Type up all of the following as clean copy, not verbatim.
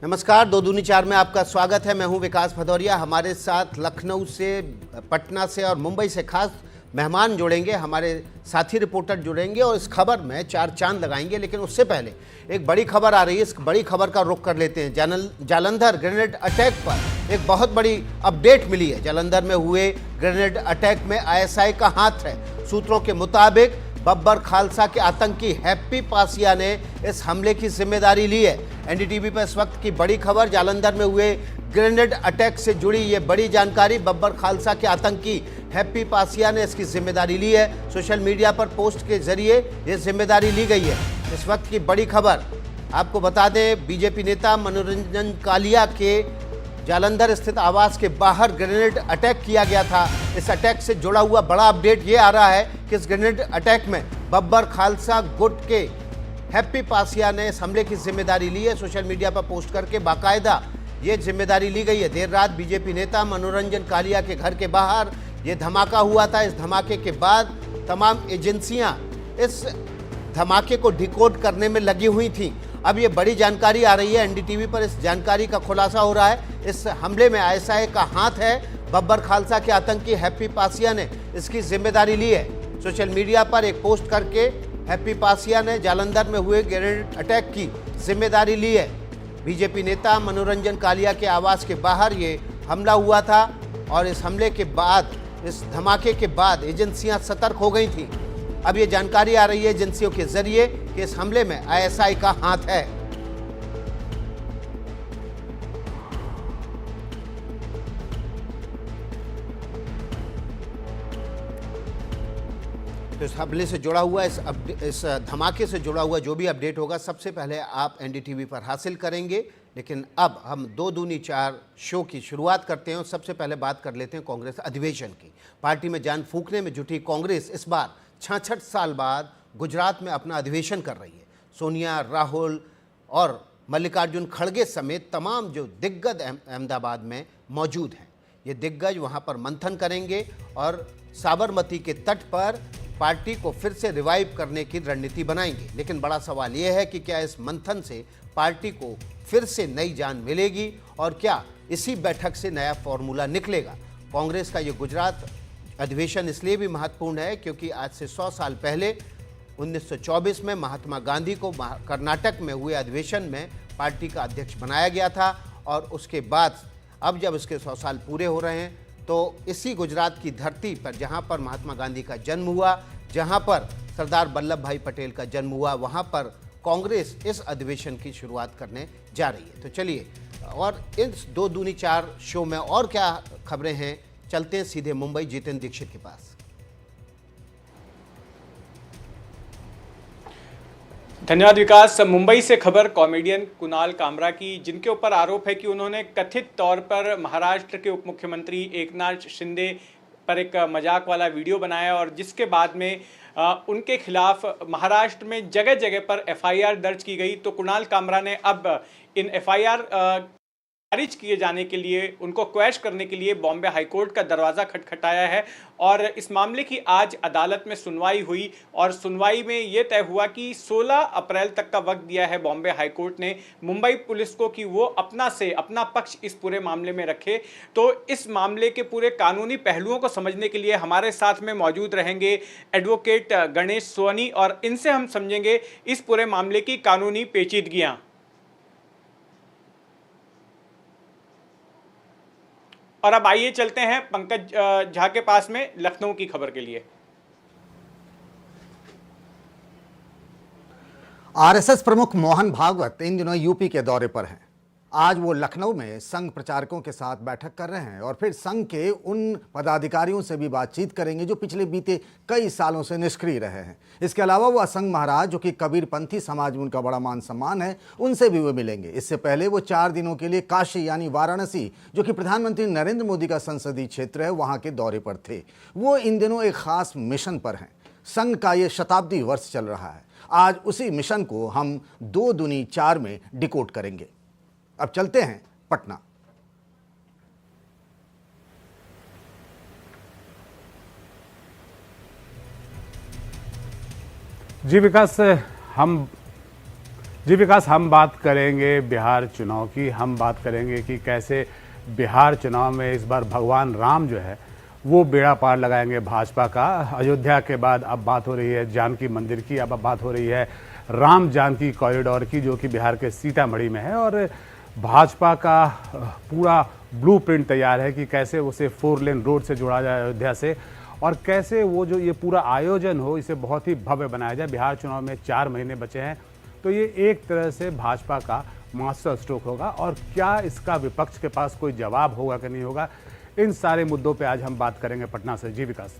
नमस्कार, दो दूनी चार में आपका स्वागत है। मैं हूं विकास भदौरिया। हमारे साथ लखनऊ से, पटना से और मुंबई से खास मेहमान जुड़ेंगे, हमारे साथी रिपोर्टर जुड़ेंगे और इस खबर में चार चांद लगाएंगे। लेकिन उससे पहले एक बड़ी खबर आ रही है, इस बड़ी खबर का रुख कर लेते हैं। जालंधर ग्रेनेड अटैक पर एक बहुत बड़ी अपडेट मिली है। जालंधर में हुए ग्रेनेड अटैक में आईएसआई का हाथ है। सूत्रों के मुताबिक बब्बर खालसा के आतंकी हैप्पी पासिया ने इस हमले की जिम्मेदारी ली है। एनडीटीवी पर इस वक्त की बड़ी खबर, जालंधर में हुए ग्रेनेड अटैक से जुड़ी ये बड़ी जानकारी। बब्बर खालसा के आतंकी हैप्पी पासिया ने इसकी जिम्मेदारी ली है। सोशल मीडिया पर पोस्ट के जरिए ये जिम्मेदारी ली गई है। इस वक्त की बड़ी खबर आपको बता दें, बीजेपी नेता मनोरंजन कालिया के जालंधर स्थित आवास के बाहर ग्रेनेड अटैक किया गया था। इस अटैक से जुड़ा हुआ बड़ा अपडेट ये आ रहा है कि इस ग्रेनेड अटैक में बब्बर खालसा गुट के हैप्पी पासिया ने इस हमले की जिम्मेदारी ली है। सोशल मीडिया पर पोस्ट करके बाकायदा ये जिम्मेदारी ली गई है। देर रात बीजेपी नेता मनोरंजन कालिया के घर के बाहर ये धमाका हुआ था। इस धमाके के बाद तमाम एजेंसियां इस धमाके को डिकोड करने में लगी हुई थीं। अब ये बड़ी जानकारी आ रही है, एनडीटीवी पर इस जानकारी का खुलासा हो रहा है। इस हमले में आईएसआई का हाथ है। बब्बर खालसा के आतंकी हैप्पी पासिया ने इसकी जिम्मेदारी ली है। सोशल मीडिया पर एक पोस्ट करके हैप्पी पासिया ने जालंधर में हुए ग्रेनेड अटैक की जिम्मेदारी ली है। बीजेपी नेता मनोरंजन कालिया के आवास के बाहर ये हमला हुआ था और इस हमले के बाद, इस धमाके के बाद एजेंसियां सतर्क हो गई थीं। अब ये जानकारी आ रही है एजेंसियों के जरिए कि इस हमले में आईएसआई का हाथ है। तो इस हमले से जुड़ा हुआ, इस धमाके से जुड़ा हुआ जो भी अपडेट होगा सबसे पहले आप एनडीटीवी पर हासिल करेंगे। लेकिन अब हम दो दूनी चार शो की शुरुआत करते हैं और सबसे पहले बात कर लेते हैं कांग्रेस अधिवेशन की। पार्टी में जान फूंकने में जुटी कांग्रेस इस बार 66 साल बाद गुजरात में अपना अधिवेशन कर रही है। सोनिया, राहुल और मल्लिकार्जुन खड़गे समेत तमाम जो दिग्गज अहमदाबाद में मौजूद हैं। ये दिग्गज वहाँ पर मंथन करेंगे और साबरमती के तट पर पार्टी को फिर से रिवाइव करने की रणनीति बनाएंगे। लेकिन बड़ा सवाल यह है कि क्या इस मंथन से पार्टी को फिर से नई जान मिलेगी और क्या इसी बैठक से नया फॉर्मूला निकलेगा। कांग्रेस का ये गुजरात अधिवेशन इसलिए भी महत्वपूर्ण है क्योंकि आज से 100 साल पहले 1924 में महात्मा गांधी को कर्नाटक में हुए अधिवेशन में पार्टी का अध्यक्ष बनाया गया था और उसके बाद अब जब इसके 100 साल पूरे हो रहे हैं तो इसी गुजरात की धरती पर, जहां पर महात्मा गांधी का जन्म हुआ, जहां पर सरदार वल्लभ भाई पटेल का जन्म हुआ, वहां पर कांग्रेस इस अधिवेशन की शुरुआत करने जा रही है। तो चलिए, और इस दो दूनी चार शो में और क्या खबरें हैं, चलते हैं सीधे मुंबई जितेंद्र दीक्षित के पास। धन्यवाद विकास। मुंबई से खबर कॉमेडियन कुणाल कामरा की, जिनके ऊपर आरोप है कि उन्होंने कथित तौर पर महाराष्ट्र के उप मुख्यमंत्री एकनाथ शिंदे पर एक मजाक वाला वीडियो बनाया और जिसके बाद में उनके खिलाफ महाराष्ट्र में जगह जगह पर एफआईआर दर्ज की गई। तो कुणाल कामरा ने अब इन एफआईआर खारिज किए जाने के लिए, उनको क्वैश करने के लिए बॉम्बे हाईकोर्ट का दरवाज़ा खटखटाया है और इस मामले की आज अदालत में सुनवाई हुई और सुनवाई में ये तय हुआ कि 16 अप्रैल तक का वक्त दिया है बॉम्बे हाईकोर्ट ने मुंबई पुलिस को कि वो अपना पक्ष इस पूरे मामले में रखे। तो इस मामले के पूरे कानूनी पहलुओं को समझने के लिए हमारे साथ में मौजूद रहेंगे एडवोकेट गणेश सोनी और इनसे हम समझेंगे इस पूरे मामले की कानूनी पेचीदगियाँ। और अब आइए चलते हैं पंकज झा के पास में लखनऊ की खबर के लिए। आरएसएस प्रमुख मोहन भागवत इन दिनों यूपी के दौरे पर हैं। आज वो लखनऊ में संघ प्रचारकों के साथ बैठक कर रहे हैं और फिर संघ के उन पदाधिकारियों से भी बातचीत करेंगे जो पिछले बीते कई सालों से निष्क्रिय रहे हैं। इसके अलावा वो असंघ महाराज, जो कि कबीरपंथी समाज में उनका बड़ा मान सम्मान है, उनसे भी वो मिलेंगे। इससे पहले वो 4 दिनों के लिए काशी यानी वाराणसी, जो कि प्रधानमंत्री नरेंद्र मोदी का संसदीय क्षेत्र है, वहाँ के दौरे पर थे। वो इन दिनों एक खास मिशन पर हैं। संघ का ये शताब्दी वर्ष चल रहा है। आज उसी मिशन को हम 2 दूनी 4 में डिकोड करेंगे। अब चलते हैं पटना। जी विकास, हम जी विकास, हम बात करेंगे बिहार चुनाव की। हम बात करेंगे कि कैसे बिहार चुनाव में इस बार भगवान राम जो है वो बेड़ा पार लगाएंगे भाजपा का। अयोध्या के बाद अब बात हो रही है जानकी मंदिर की, अब बात हो रही है राम जानकी कॉरिडोर की, जो कि बिहार के सीतामढ़ी में है। और भाजपा का पूरा ब्लूप्रिंट तैयार है कि कैसे उसे 4 लेन रोड से जोड़ा जाए अयोध्या से, और कैसे वो जो ये पूरा आयोजन हो इसे बहुत ही भव्य बनाया जाए। बिहार चुनाव में 4 महीने बचे हैं, तो ये एक तरह से भाजपा का मास्टर स्ट्रोक होगा। और क्या इसका विपक्ष के पास कोई जवाब होगा कि नहीं होगा, इन सारे मुद्दों पे आज हम बात करेंगे पटना से। जी विकास।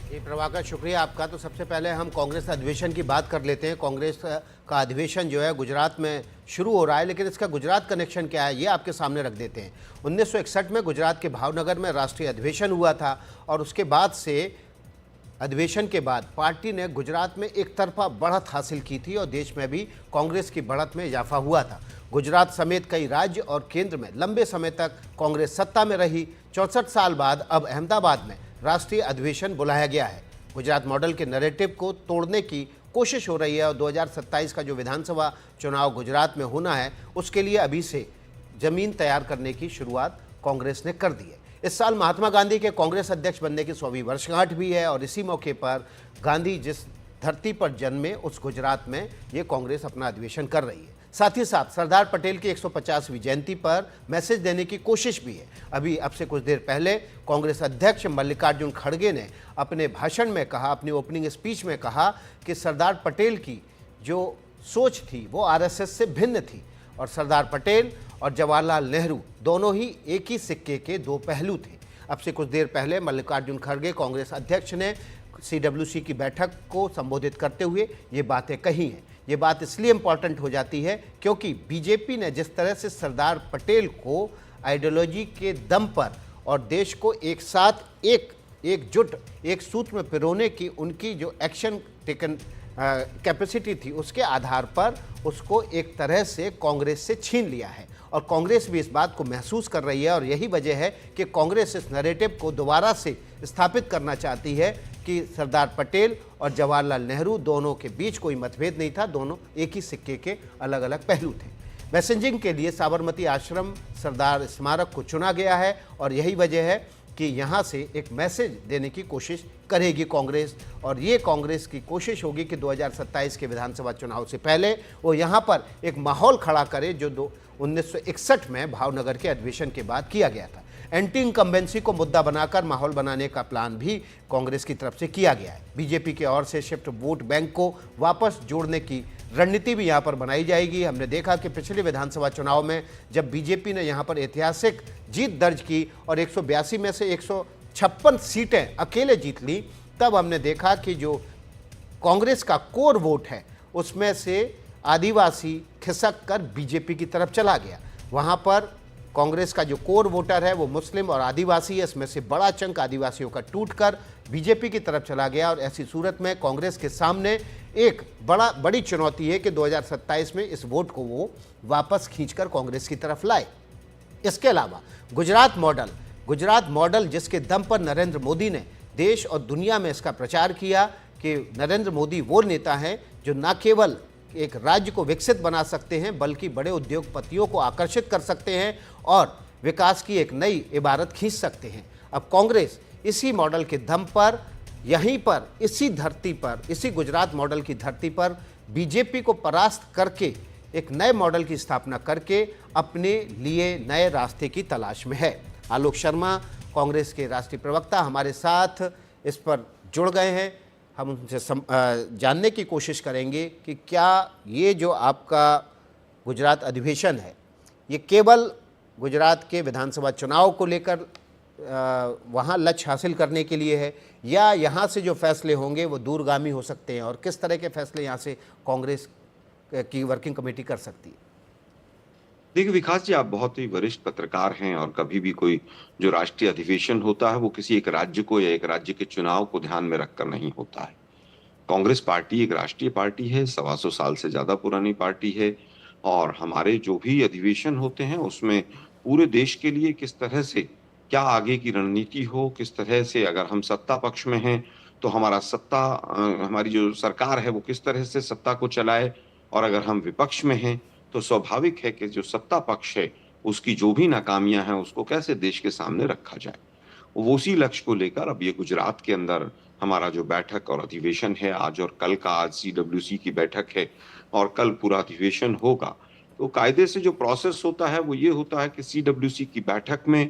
जी प्रभाकर, शुक्रिया आपका। तो सबसे पहले हम कांग्रेस अधिवेशन की बात कर लेते हैं। कांग्रेस का अधिवेशन जो है गुजरात में शुरू हो रहा है, लेकिन इसका गुजरात कनेक्शन क्या है ये आपके सामने रख देते हैं। 1961 में गुजरात के भावनगर में राष्ट्रीय अधिवेशन हुआ था, और उसके बाद से अधिवेशन के बाद पार्टी ने गुजरात में एक तरफा बढ़त हासिल की थी, और देश में भी कांग्रेस की बढ़त में इजाफा हुआ था। गुजरात समेत कई राज्य और केंद्र में लंबे समय तक कांग्रेस सत्ता में रही। 64 साल बाद अब अहमदाबाद में राष्ट्रीय अधिवेशन बुलाया गया है। गुजरात मॉडल के नैरेटिव को तोड़ने की कोशिश हो रही है, और 2027 का जो विधानसभा चुनाव गुजरात में होना है उसके लिए अभी से जमीन तैयार करने की शुरुआत कांग्रेस ने कर दी है। इस साल महात्मा गांधी के कांग्रेस अध्यक्ष बनने की 100वीं वर्षगांठ भी है, और इसी मौके पर गांधी जिस धरती पर जन्मे उस गुजरात में ये कांग्रेस अपना अधिवेशन कर रही है। साथ ही साथ सरदार पटेल की 150वीं जयंती पर मैसेज देने की कोशिश भी है। अब से कुछ देर पहले कांग्रेस अध्यक्ष मल्लिकार्जुन खड़गे ने अपने भाषण में कहा, अपनी ओपनिंग स्पीच में कहा कि सरदार पटेल की जो सोच थी वो आरएसएस से भिन्न थी, और सरदार पटेल और जवाहरलाल नेहरू दोनों ही एक ही सिक्के के दो पहलू थे। अब से कुछ देर पहले मल्लिकार्जुन खड़गे कांग्रेस अध्यक्ष ने सीडब्ल्यूसी की बैठक को संबोधित करते हुए ये बातें कही हैं। ये बात इसलिए इम्पॉर्टेंट हो जाती है क्योंकि बीजेपी ने जिस तरह से सरदार पटेल को आइडियोलॉजी के दम पर और देश को एक साथ एकजुट एक सूत्र में पिरोने की उनकी जो एक्शन टेकन कैपेसिटी थी उसके आधार पर उसको एक तरह से कांग्रेस से छीन लिया है, और कांग्रेस भी इस बात को महसूस कर रही है। और यही वजह है कि कांग्रेस इस नैरेटिव को दोबारा से स्थापित करना चाहती है कि सरदार पटेल और जवाहरलाल नेहरू दोनों के बीच कोई मतभेद नहीं था, दोनों एक ही सिक्के के अलग अलग पहलू थे। मैसेजिंग के लिए साबरमती आश्रम सरदार स्मारक को चुना गया है, और यही वजह है कि यहाँ से एक मैसेज देने की कोशिश करेगी कांग्रेस, और ये कांग्रेस की कोशिश होगी कि 2027 के विधानसभा चुनाव से पहले वो यहाँ पर एक माहौल खड़ा करे जो 1961 में भावनगर के अधिवेशन के बाद किया गया था। एंटी इनकम्बेंसी को मुद्दा बनाकर माहौल बनाने का प्लान भी कांग्रेस की तरफ से किया गया है। बीजेपी की ओर से शिफ्ट वोट बैंक को वापस जोड़ने की रणनीति भी यहाँ पर बनाई जाएगी। हमने देखा कि पिछले विधानसभा चुनाव में जब बीजेपी ने यहाँ पर ऐतिहासिक जीत दर्ज की और 182 में से 156 सीटें अकेले जीत ली, तब हमने देखा कि जो कांग्रेस का कोर वोट है उसमें से आदिवासी खिसक कर बीजेपी की तरफ चला गया। वहाँ पर कांग्रेस का जो कोर वोटर है वो मुस्लिम और आदिवासी है, इसमें से बड़ा चंक आदिवासियों का टूटकर बीजेपी की तरफ चला गया। और ऐसी सूरत में कांग्रेस के सामने एक बड़ी चुनौती है कि 2027 में इस वोट को वो वापस खींचकर कांग्रेस की तरफ लाए। इसके अलावा गुजरात मॉडल जिसके दम पर नरेंद्र मोदी ने देश और दुनिया में इसका प्रचार किया कि नरेंद्र मोदी वो नेता हैं जो न केवल एक राज्य को विकसित बना सकते हैं बल्कि बड़े उद्योगपतियों को आकर्षित कर सकते हैं और विकास की एक नई इबारत खींच सकते हैं। अब कांग्रेस इसी मॉडल के दम पर यहीं पर इसी धरती पर इसी गुजरात मॉडल की धरती पर बीजेपी को परास्त करके एक नए मॉडल की स्थापना करके अपने लिए नए रास्ते की तलाश में है। आलोक शर्मा कांग्रेस के राष्ट्रीय प्रवक्ता हमारे साथ इस पर जुड़ गए हैं। हम उनसे जानने की कोशिश करेंगे कि क्या ये जो आपका गुजरात अधिवेशन है ये केवल गुजरात के विधानसभा चुनाव को लेकर वहाँ लक्ष्य हासिल करने के लिए है, या यहाँ से जो फैसले होंगे वो दूरगामी हो सकते हैं, और किस तरह के फैसले यहाँ से कांग्रेस की वर्किंग कमेटी कर सकती है? देखिए विकास जी, आप बहुत ही वरिष्ठ पत्रकार हैं और कभी भी कोई जो राष्ट्रीय अधिवेशन होता है वो किसी एक राज्य को या एक राज्य के चुनाव को ध्यान में रखकर नहीं होता है। कांग्रेस पार्टी एक राष्ट्रीय पार्टी है, 125 साल से ज्यादा पुरानी पार्टी है, और हमारे जो भी अधिवेशन होते हैं उसमें पूरे देश के लिए किस तरह से क्या आगे की रणनीति हो, किस तरह से अगर हम सत्ता पक्ष में हैं तो हमारी जो सरकार है वो किस तरह से सत्ता को चलाए, और अगर हम विपक्ष में हैं तो स्वाभाविक है कि जो सत्ता पक्ष है उसकी जो भी नाकामियां हैं उसको कैसे देश के सामने रखा जाए। वो उसी लक्ष्य को लेकर अब ये गुजरात के अंदर हमारा जो बैठक और अधिवेशन है आज और कल का, आज CWC की बैठक है और कल पूरा अधिवेशन होगा। तो कायदे से जो प्रोसेस होता है वो ये होता है कि CWC की बैठक में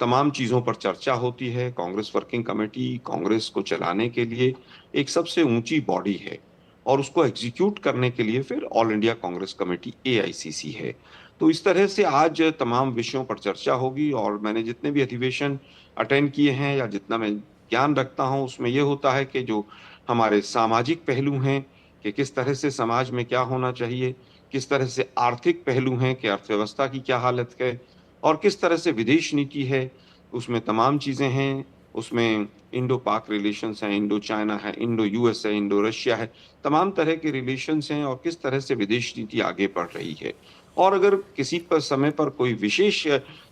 तमाम चीज़ों पर चर्चा होती है। कांग्रेस वर्किंग कमेटी कांग्रेस को चलाने के लिए एक सबसे ऊंची बॉडी है और उसको एग्जीक्यूट करने के लिए फिर all India Congress committee AICC है। तो इस तरह से आज तमाम विषयों पर चर्चा होगी और मैंने जितने भी अधिवेशन अटेंड किए हैं या जितना मैं ज्ञान रखता हूं उसमें यह होता है कि जो हमारे सामाजिक पहलू हैं कि किस तरह से समाज में क्या होना चाहिए, किस तरह से आर्थिक पहलू हैं कि अर्थव्यवस्था की क्या हालत है और किस तरह से विदेश नीति है, उसमें तमाम चीज़ें हैं। उसमें इंडो पाक रिलेशंस हैं, इंडो चाइना है, इंडो US है, इंडो रशिया है, तमाम तरह के रिलेशंस हैं और किस तरह से विदेश नीति आगे बढ़ रही है। और अगर किसी पर समय पर कोई विशेष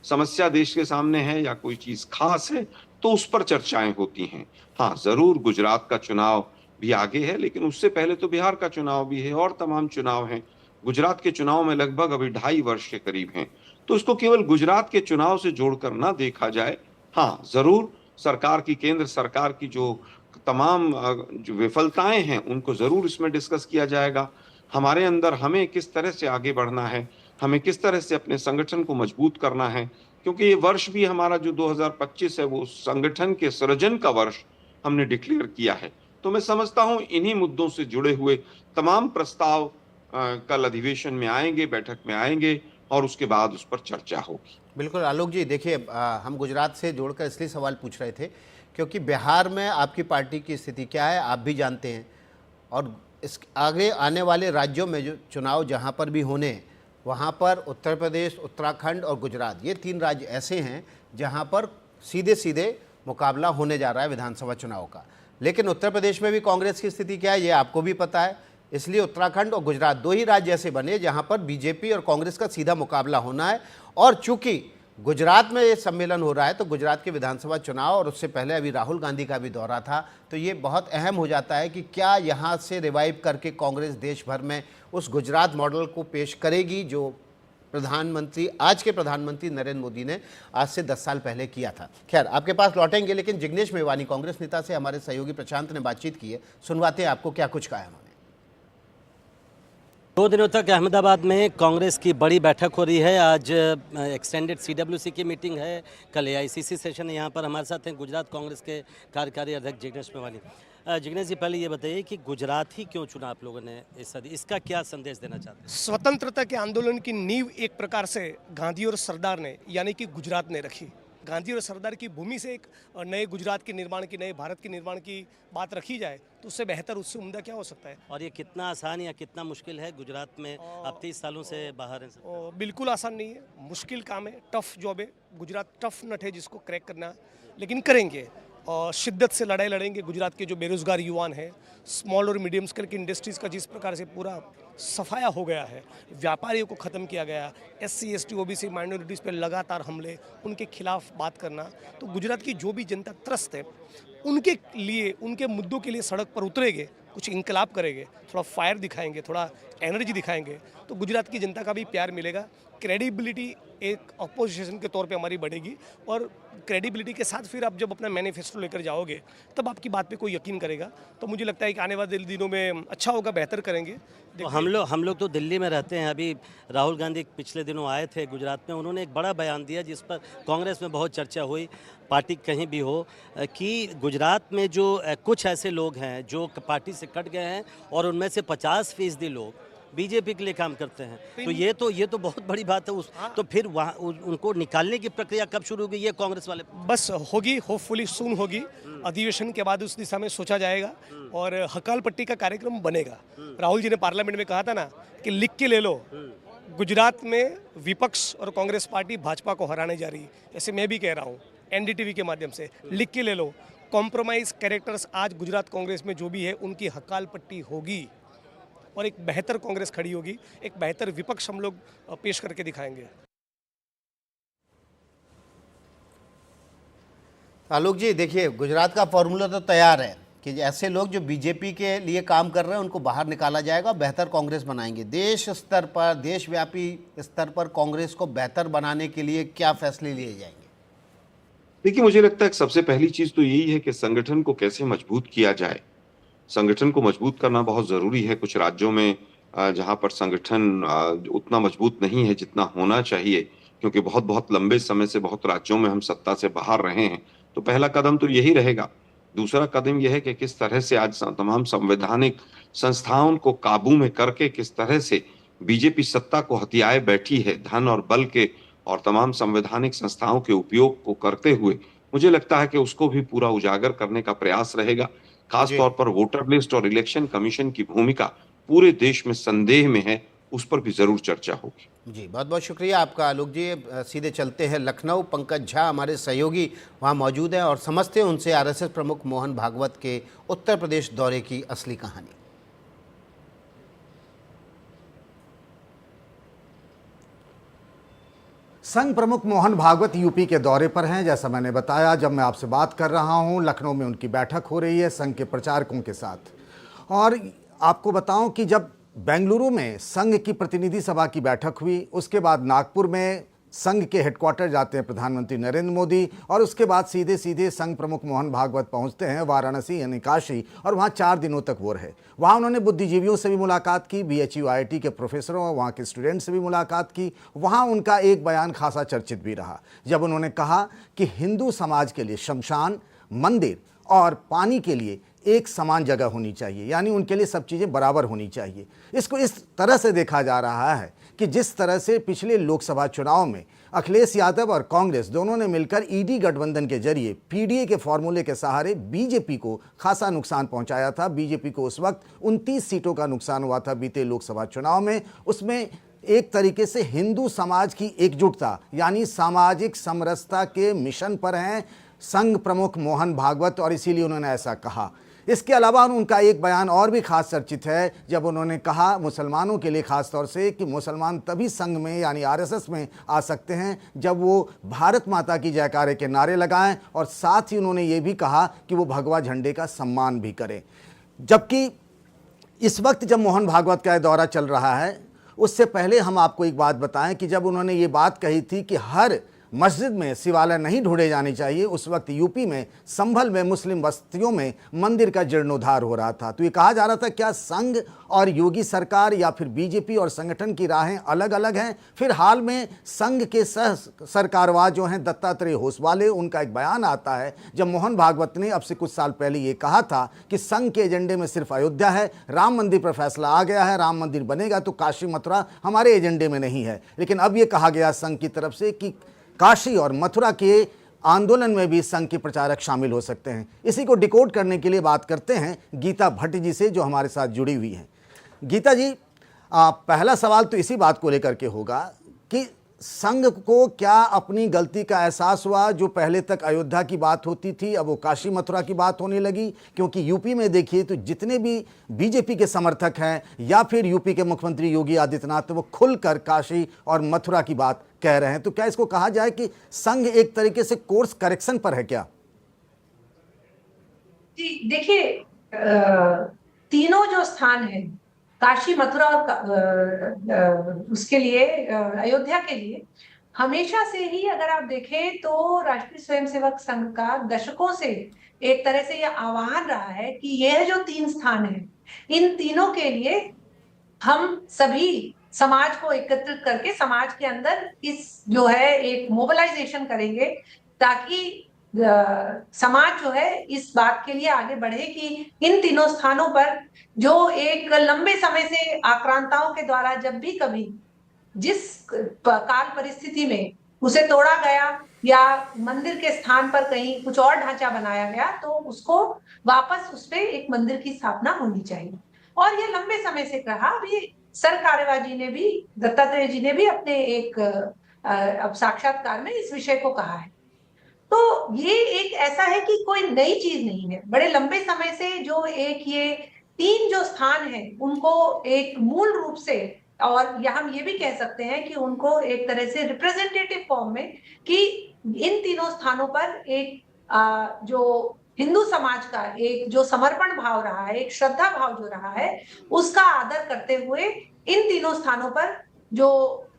समस्या देश के सामने है या कोई चीज़ खास है तो उस पर चर्चाएं होती हैं। हाँ, ज़रूर गुजरात का चुनाव भी आगे है, लेकिन उससे पहले तो बिहार का चुनाव भी है और तमाम चुनाव हैं। गुजरात के चुनाव में लगभग अभी 2.5 वर्ष के करीब हैं, तो इसको केवल गुजरात के चुनाव से जोड़कर ना देखा जाए। हाँ, जरूर सरकार की, केंद्र सरकार की जो तमाम जो विफलताएं हैं उनको जरूर इसमें डिस्कस किया जाएगा। हमारे अंदर हमें किस तरह से आगे बढ़ना है, हमें किस तरह से अपने संगठन को मजबूत करना है, क्योंकि ये वर्ष भी हमारा जो 2025 है वो संगठन के सृजन का वर्ष हमने डिक्लेयर किया है। तो मैं समझता हूं इन्हीं मुद्दों से जुड़े हुए तमाम प्रस्ताव कल अधिवेशन में आएंगे, बैठक में आएंगे और उसके बाद उस पर चर्चा होगी। बिल्कुल आलोक जी, देखिए हम गुजरात से जोड़कर इसलिए सवाल पूछ रहे थे क्योंकि बिहार में आपकी पार्टी की स्थिति क्या है आप भी जानते हैं, और इस आगे आने वाले राज्यों में जो चुनाव जहां पर भी होने हैं वहां पर उत्तर प्रदेश, उत्तराखंड और गुजरात, ये 3 राज्य ऐसे हैं जहां पर सीधे सीधे मुकाबला होने जा रहा है विधानसभा चुनाव का। लेकिन उत्तर प्रदेश में भी कांग्रेस की स्थिति क्या है ये आपको भी पता है, इसलिए उत्तराखंड और गुजरात 2 ही राज्य ऐसे बने जहां पर बीजेपी और कांग्रेस का सीधा मुकाबला होना है। और चूंकि गुजरात में ये सम्मेलन हो रहा है तो गुजरात के विधानसभा चुनाव और उससे पहले अभी राहुल गांधी का भी दौरा था, तो ये बहुत अहम हो जाता है कि क्या यहाँ से रिवाइव करके कांग्रेस देश भर में उस गुजरात मॉडल को पेश करेगी जो प्रधानमंत्री, आज के प्रधानमंत्री नरेंद्र मोदी ने आज से 10 साल पहले किया था। खैर आपके पास लौटेंगे, लेकिन जिग्नेश मेवानी कांग्रेस नेता से हमारे सहयोगी प्रशांत ने बातचीत की है, सुनवाते हैं आपको क्या कुछ कहा है उन्होंने। 2 दिनों तक अहमदाबाद में कांग्रेस की बड़ी बैठक हो रही है। आज एक्सटेंडेड CWC की मीटिंग है, कल AICC सेशन है। यहाँ पर हमारे साथ हैं गुजरात कांग्रेस के कार्यकारी अध्यक्ष जिग्नेश मेवानी। जिग्नेश जी, पहले ये बताइए कि गुजरात ही क्यों चुना आप लोगों ने, इसका क्या संदेश देना चाहते हैं? स्वतंत्रता के आंदोलन की नींव एक प्रकार से गांधी और सरदार ने यानी कि गुजरात ने रखी। गांधी और सरदार की भूमि से एक नए गुजरात के निर्माण की, नए भारत के निर्माण की बात रखी जाए तो उससे बेहतर, उससे उम्दा क्या हो सकता है। और ये कितना आसान या कितना मुश्किल है? गुजरात में आप 30 सालों से बाहर हैं। बिल्कुल आसान नहीं है, मुश्किल काम है, टफ जॉब है। गुजरात टफ नट है जिसको क्रैक करना, लेकिन करेंगे और शिद्दत से लड़ाई लड़ेंगे। गुजरात के जो बेरोजगार युवान हैं, स्मॉल और मीडियम स्केल की इंडस्ट्रीज़ का जिस प्रकार से पूरा सफाया हो गया है, व्यापारियों को ख़त्म किया गया, SC ST OBC माइनॉरिटीज़ पे लगातार हमले, उनके खिलाफ बात करना, तो गुजरात की जो भी जनता त्रस्त है उनके लिए, उनके मुद्दों के लिए सड़क पर उतरेंगे, कुछ इनकलाब करेंगे, थोड़ा फायर दिखाएंगे, थोड़ा एनर्जी दिखाएंगे तो गुजरात की जनता का भी प्यार मिलेगा। क्रेडिबिलिटी एक अपोजिशन के तौर पे हमारी बढ़ेगी और क्रेडिबिलिटी के साथ फिर आप जब अपना मैनिफेस्टो लेकर जाओगे तब आपकी बात पे कोई यकीन करेगा। तो मुझे लगता है कि आने वाले दिनों में अच्छा होगा, बेहतर करेंगे। तो हम लोग तो दिल्ली में रहते हैं। अभी राहुल गांधी पिछले दिनों आए थे गुजरात में, उन्होंने एक बड़ा बयान दिया जिस पर कांग्रेस में बहुत चर्चा हुई, पार्टी कहीं भी हो, कि गुजरात में जो कुछ ऐसे लोग हैं जो पार्टी से कट गए हैं और उनमें से 50% लोग बीजेपी के लिए काम करते हैं। तो ये तो बहुत बड़ी बात है। तो फिर वहाँ उनको निकालने की प्रक्रिया कब शुरू होगी? ये कांग्रेस वाले बस होगी, होपफुली सून होगी। अधिवेशन के बाद उस दिशा में सोचा जाएगा और हकाल पट्टी का कार्यक्रम बनेगा। राहुल जी ने पार्लियामेंट में कहा था ना कि लिख के ले लो, गुजरात में विपक्ष और कांग्रेस पार्टी भाजपा को हराने जा रही है। ऐसे मैं भी कह रहा हूँ NDTV के माध्यम से, लिख के ले लो। कॉम्प्रोमाइज कैरेक्टर्स आज गुजरात कांग्रेस में जो भी है उनकी हकाल पट्टी होगी और एक बेहतर कांग्रेस खड़ी होगी, एक बेहतर विपक्ष हम लोग पेश करके दिखाएंगे। आलोक जी, देखिए गुजरात का फॉर्मूला तो तैयार है, कि ऐसे लोग जो बीजेपी के लिए काम कर रहे हैं उनको बाहर निकाला जाएगा, बेहतर कांग्रेस बनाएंगे। देश स्तर पर, देशव्यापी स्तर पर कांग्रेस को बेहतर बनाने के लिए क्या फैसले लिए जाएंगे? देखिए, मुझे लगता है कि सबसे पहली चीज तो यही है कि संगठन को कैसे मजबूत किया जाए। संगठन को मजबूत करना बहुत जरूरी है। कुछ राज्यों में जहां पर संगठन उतना मजबूत नहीं है जितना होना चाहिए, क्योंकि बहुत बहुत लंबे समय से बहुत राज्यों में हम सत्ता से बाहर रहे हैं, तो पहला कदम तो यही रहेगा। दूसरा कदम यह है कि किस तरह से आज तमाम संवैधानिक संस्थाओं को काबू में करके किस तरह से बीजेपी सत्ता को हथियाए बैठी है, धन और बल के और तमाम संवैधानिक संस्थाओं के उपयोग को करते हुए। मुझे लगता है कि उसको भी पूरा उजागर करने का प्रयास रहेगा। खास जी तौर पर वोटर लिस्ट और इलेक्शन कमीशन की भूमिका पूरे देश में संदेह में है, उस पर भी जरूर चर्चा होगी। जी, बहुत बहुत शुक्रिया आपका आलोक जी। सीधे चलते हैं लखनऊ। पंकज झा हमारे सहयोगी वहाँ मौजूद हैं और समझते हैं उनसे आरएसएस प्रमुख मोहन भागवत के उत्तर प्रदेश दौरे की असली कहानी। संघ प्रमुख मोहन भागवत यूपी के दौरे पर हैं। जैसा मैंने बताया, जब मैं आपसे बात कर रहा हूं, लखनऊ में उनकी बैठक हो रही है संघ के प्रचारकों के साथ। और आपको बताऊं कि जब बेंगलुरु में संघ की प्रतिनिधि सभा की बैठक हुई, उसके बाद नागपुर में संघ के हेडक्वार्टर जाते हैं प्रधानमंत्री नरेंद्र मोदी, और उसके बाद सीधे सीधे संघ प्रमुख मोहन भागवत पहुंचते हैं वाराणसी यानी काशी, और वहां 4 दिनों तक वो रहे। वहां उन्होंने बुद्धिजीवियों से भी मुलाकात की, BHU IIT के प्रोफेसरों और वहां के स्टूडेंट से भी मुलाकात की। वहां उनका एक बयान खासा चर्चित भी रहा, जब उन्होंने कहा कि हिंदू समाज के लिए शमशान, मंदिर और पानी के लिए एक समान जगह होनी चाहिए, यानी उनके लिए सब चीज़ें बराबर होनी चाहिए। इसको इस तरह से देखा जा रहा है कि जिस तरह से पिछले लोकसभा चुनाव में अखिलेश यादव और कांग्रेस दोनों ने मिलकर ईडी गठबंधन के जरिए PDA के फॉर्मूले के सहारे बीजेपी को खासा नुकसान पहुंचाया था। बीजेपी को उस वक्त 29 सीटों का नुकसान हुआ था बीते लोकसभा चुनाव में। उसमें एक तरीके से हिंदू समाज की एकजुटता यानी सामाजिक समरसता के मिशन पर हैं संघ प्रमुख मोहन भागवत, और इसीलिए उन्होंने ऐसा कहा। इसके अलावा उनका एक बयान और भी खास चर्चित है, जब उन्होंने कहा मुसलमानों के लिए खास तौर से कि मुसलमान तभी संघ में यानी RSS में आ सकते हैं जब वो भारत माता की जयकारे के नारे लगाएं, और साथ ही उन्होंने ये भी कहा कि वो भगवा झंडे का सम्मान भी करें। जबकि इस वक्त जब मोहन भागवत का दौरा चल रहा है, उससे पहले हम आपको एक बात बताएं कि जब उन्होंने ये बात कही थी कि हर मस्जिद में शिवालय नहीं ढूंढे जाने चाहिए, उस वक्त यूपी में संभल में मुस्लिम बस्तियों में मंदिर का जीर्णोद्धार हो रहा था। तो ये कहा जा रहा था क्या संघ और योगी सरकार या फिर बीजेपी और संगठन की राहें अलग अलग हैं। फिर हाल में संघ के सह सरकारवाह जो हैं दत्तात्रेय होसवाले, उनका एक बयान आता है जब मोहन भागवत ने अब से कुछ साल पहले ये कहा था कि संघ के एजेंडे में सिर्फ अयोध्या है, राम मंदिर पर फैसला आ गया है, राम मंदिर बनेगा तो काशी मथुरा हमारे एजेंडे में नहीं है। लेकिन अब ये कहा गया संघ की तरफ से कि काशी और मथुरा के आंदोलन में भी संघ के प्रचारक शामिल हो सकते हैं। इसी को डिकोड करने के लिए बात करते हैं गीता भट्ट जी से, जो हमारे साथ जुड़ी हुई हैं। गीता जी, पहला सवाल तो इसी बात को लेकर के होगा कि संघ को क्या अपनी गलती का एहसास हुआ? जो पहले तक अयोध्या की बात होती थी अब वो काशी मथुरा की बात होने लगी, क्योंकि यूपी में देखिए तो जितने भी बीजेपी के समर्थक हैं या फिर यूपी के मुख्यमंत्री योगी आदित्यनाथ, तो वो खुलकर काशी और मथुरा की बात कह रहे हैं। तो क्या इसको कहा जाए कि संघ एक तरीके से कोर्स करेक्शन पर है क्या? जी देखिए, तीनों जो स्थान है काशी, मथुरा और उसके लिए अयोध्या के लिए हमेशा से ही अगर आप देखें तो राष्ट्रीय स्वयंसेवक संघ का दशकों से एक तरह से यह आह्वान रहा है कि यह जो 3 स्थान है, इन तीनों के लिए हम सभी समाज को एकत्रित करके समाज के अंदर इस जो है एक मोबिलाइजेशन करेंगे, ताकि समाज जो है इस बात के लिए आगे बढ़े कि इन तीनों स्थानों पर जो एक लंबे समय से आक्रांताओं के द्वारा जब भी कभी जिस काल परिस्थिति में उसे तोड़ा गया या मंदिर के स्थान पर कहीं कुछ और ढांचा बनाया गया, तो उसको वापस उस पर एक मंदिर की स्थापना होनी चाहिए। और ये लंबे समय से कहा, अभी सर कार्यवाह जी ने भी, दत्तात्रेय जी ने भी अपने एक अब साक्षात्कार में इस विषय को कहा है। तो ये एक ऐसा है कि कोई नई चीज नहीं है, बड़े लंबे समय से जो एक ये 3 जो स्थान है उनको एक मूल रूप से, और या हम ये भी कह सकते हैं कि उनको एक तरह से रिप्रेजेंटेटिव फॉर्म में, कि इन तीनों स्थानों पर एक जो हिंदू समाज का एक जो समर्पण भाव रहा है, एक श्रद्धा भाव जो रहा है, उसका आदर करते हुए इन तीनों स्थानों पर जो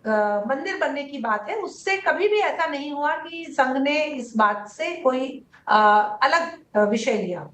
मंदिर बनने की बात है, उससे कभी भी ऐसा नहीं हुआ कि संघ ने इस बात से कोई अलग विषय लिया।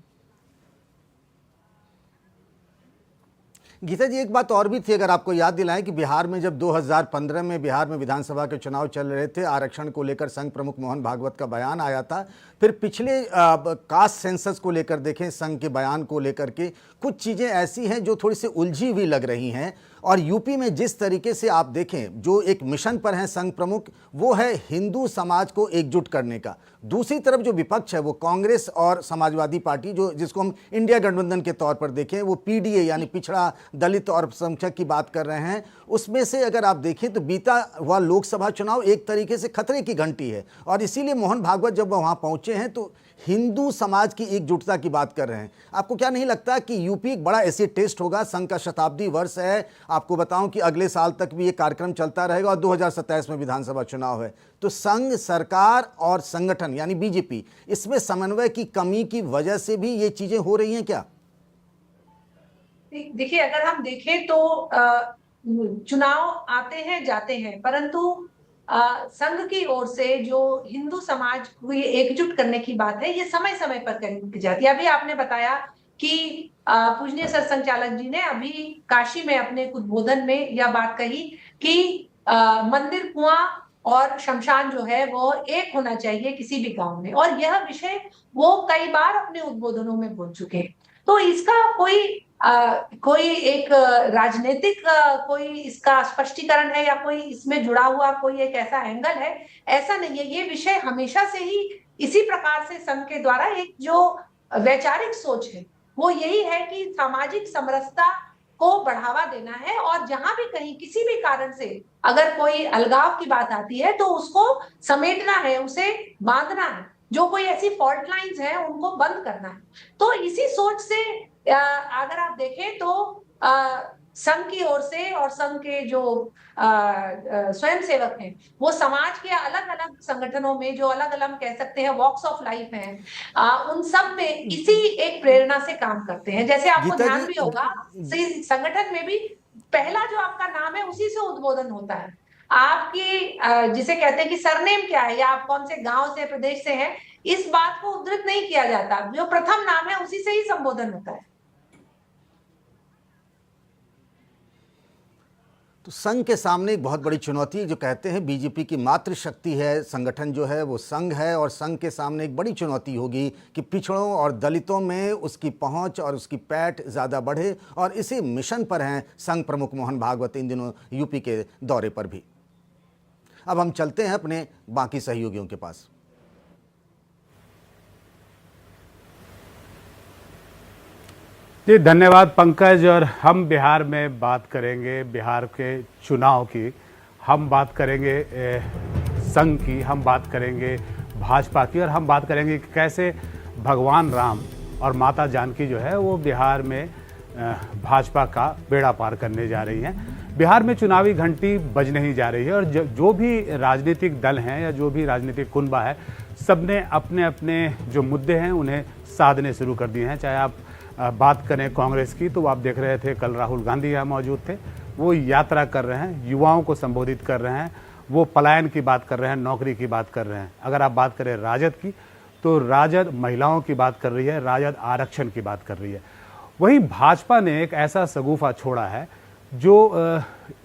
गीता जी, एक बात और भी थी, अगर आपको याद दिलाएं कि बिहार में जब 2015 में बिहार में विधानसभा के चुनाव चल रहे थे, आरक्षण को लेकर संघ प्रमुख मोहन भागवत का बयान आया था। फिर पिछले कास्ट सेंसस को लेकर देखें, संघ के बयान को लेकर के कुछ चीज़ें ऐसी हैं जो थोड़ी सी उलझी हुई लग रही हैं। और यूपी में जिस तरीके से आप देखें, जो एक मिशन पर हैं संघ प्रमुख, वो है हिंदू समाज को एकजुट करने का। दूसरी तरफ जो विपक्ष है वो कांग्रेस और समाजवादी पार्टी, जो जिसको हम इंडिया गठबंधन के तौर पर देखें, वो पीडीए यानी पिछड़ा, दलित और अल्पसंख्यक की बात कर रहे हैं। उसमें से अगर आप देखें तो बीता हुआ लोकसभा चुनाव एक तरीके से खतरे की घंटी है, और इसीलिए मोहन भागवत जब वहाँ पहुँचे हैं तो हिंदू समाज की एकजुटता की बात कर रहे हैं। आपको क्या नहीं लगता कि यूपी एक बड़ा ऐसे टेस्ट होगा? संघ का शताब्दी वर्ष है, आपको बताऊं कि अगले साल तक भी ये कार्यक्रम चलता रहेगा, और 2027 में विधानसभा चुनाव है। तो संघ, सरकार और संगठन यानी बीजेपी, इसमें समन्वय की कमी की वजह से भी ये चीजें हो रही हैं क्या? देखिए, अगर हम देखें तो चुनाव आते हैं जाते हैं, परंतु संघ की ओर से जो हिंदू समाज को ये एकजुट करने की बात है, ये समय समय पर की जाती है। अभी आपने बताया कि पूजनीय सर संचालक जी ने अभी काशी में अपने उद्बोधन में यह बात कही कि मंदिर, कुआं और शमशान जो है वो एक होना चाहिए किसी भी गांव में, और यह विषय वो कई बार अपने उद्बोधनों में बोल चुके हैं। तो इसका कोई एक राजनीतिक कोई इसका स्पष्टीकरण है या कोई इसमें जुड़ा हुआ कोई एक ऐसा एंगल है, ऐसा नहीं है। ये विषय हमेशा से ही इसी प्रकार से संघ के द्वारा एक जो वैचारिक सोच है वो यही है कि सामाजिक समरसता को बढ़ावा देना है, और जहां भी कहीं किसी भी कारण से अगर कोई अलगाव की बात आती है तो उसको समेटना है, उसे बांधना है, जो कोई ऐसी फॉल्ट लाइंस है उनको बंद करना है। तो इसी सोच से अगर आप देखें तो संघ की ओर से और संघ के जो स्वयंसेवक हैं वो समाज के अलग अलग संगठनों में, जो अलग अलग कह सकते हैं वॉक्स ऑफ लाइफ हैं, उन सब में इसी एक प्रेरणा से काम करते हैं। जैसे आपको ध्यान भी होगा, संगठन में भी पहला जो आपका नाम है उसी से उद्बोधन होता है। आपकी जिसे कहते हैं कि सरनेम क्या है या आप कौन से गांव से, प्रदेश से हैं, इस बात को उद्धृत नहीं किया जाता। जो प्रथम नाम है उसी से ही संबोधन होता है। तो संघ के सामने एक बहुत बड़ी चुनौती, जो कहते हैं बीजेपी की मातृशक्ति है, संगठन जो है वो संघ है, और संघ के सामने एक बड़ी चुनौती होगी कि पिछड़ों और दलितों में उसकी पहुंच और उसकी पैठ ज़्यादा बढ़े, और इसी मिशन पर हैं संघ प्रमुख मोहन भागवत इन दिनों यूपी के दौरे पर भी। अब हम चलते हैं अपने बाकी सहयोगियों के पास। जी धन्यवाद पंकज। और हम बिहार में बात करेंगे बिहार के चुनाव की, हम बात करेंगे संघ की, हम बात करेंगे भाजपा की, और हम बात करेंगे कि कैसे भगवान राम और माता जानकी जो है वो बिहार में भाजपा का बेड़ा पार करने जा रही हैं। बिहार में चुनावी घंटी बजने ही जा रही है, और जो भी राजनीतिक दल हैं या जो भी राजनीतिक कुनबा है, सबने अपने अपने जो मुद्दे हैं उन्हें साधने शुरू कर दिए हैं। चाहे आप बात करें कांग्रेस की, तो आप देख रहे थे कल राहुल गांधी यहाँ मौजूद थे, वो यात्रा कर रहे हैं, युवाओं को संबोधित कर रहे हैं, वो पलायन की बात कर रहे हैं, नौकरी की बात कर रहे हैं। अगर आप बात करें राजद की, तो राजद महिलाओं की बात कर रही है, राजद आरक्षण की बात कर रही है। वहीं भाजपा ने एक ऐसा सगुफा छोड़ा है जो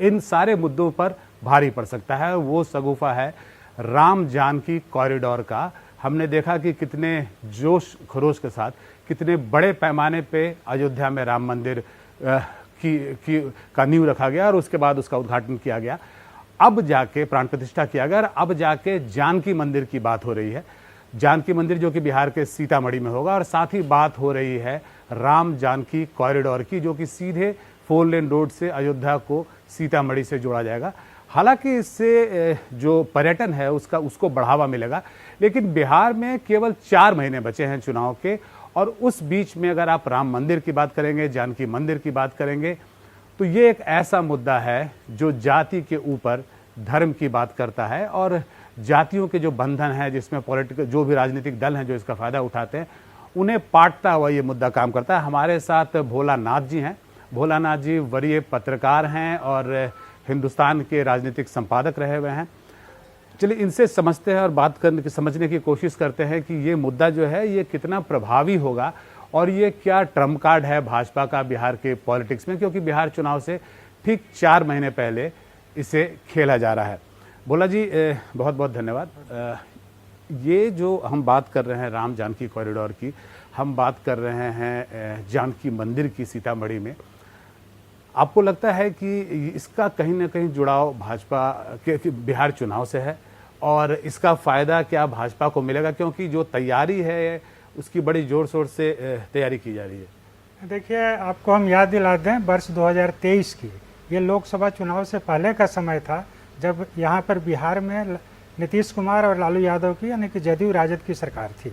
इन सारे मुद्दों पर भारी पड़ सकता है, वो सगुफा है राम जानकी कॉरिडोर का। हमने देखा कि कितने जोश खरोश के साथ, कितने बड़े पैमाने पे अयोध्या में राम मंदिर का नींव रखा गया, और उसके बाद उसका उद्घाटन किया गया, अब जाके प्राण प्रतिष्ठा किया गया, और अब जाके जानकी मंदिर की बात हो रही है। जानकी मंदिर जो कि बिहार के सीतामढ़ी में होगा, और साथ ही बात हो रही है राम जानकी कॉरिडोर की, जो कि सीधे 4 लेन रोड से अयोध्या को सीतामढ़ी से जोड़ा जाएगा। हालांकि इससे जो पर्यटन है उसको बढ़ावा मिलेगा, लेकिन बिहार में केवल 4 महीने बचे हैं चुनाव के, और उस बीच में अगर आप राम मंदिर की बात करेंगे, जानकी मंदिर की बात करेंगे, तो ये एक ऐसा मुद्दा है जो जाति के ऊपर धर्म की बात करता है, और जातियों के जो बंधन है, जिसमें पॉलिटिकल जो भी राजनीतिक दल हैं जो इसका फ़ायदा उठाते हैं, उन्हें पाटता हुआ ये मुद्दा काम करता है। हमारे साथ भोलानाथ जी हैं। भोलानाथ जी वरीय पत्रकार हैं और हिंदुस्तान के राजनीतिक संपादक रहे हुए हैं। चलिए इनसे समझते हैं और बात करने की समझने की कोशिश करते हैं कि ये मुद्दा जो है ये कितना प्रभावी होगा और ये क्या ट्रम्प कार्ड है भाजपा का बिहार के पॉलिटिक्स में, क्योंकि बिहार चुनाव से ठीक 4 महीने पहले इसे खेला जा रहा है। भोला जी बहुत बहुत धन्यवाद। ये जो हम बात कर रहे हैं राम जानकी कॉरिडोर की, हम बात कर रहे हैं जानकी मंदिर की सीतामढ़ी में, आपको लगता है कि इसका कहीं ना कहीं जुड़ाव भाजपा के बिहार चुनाव से है और इसका फ़ायदा क्या भाजपा को मिलेगा, क्योंकि जो तैयारी है उसकी बड़ी ज़ोर शोर से तैयारी की जा रही है? देखिए, आपको हम याद दिला दें वर्ष 2023 की, ये लोकसभा चुनाव से पहले का समय था जब यहाँ पर बिहार में नीतीश कुमार और लालू यादव की यानी कि जदयू राजद की सरकार थी।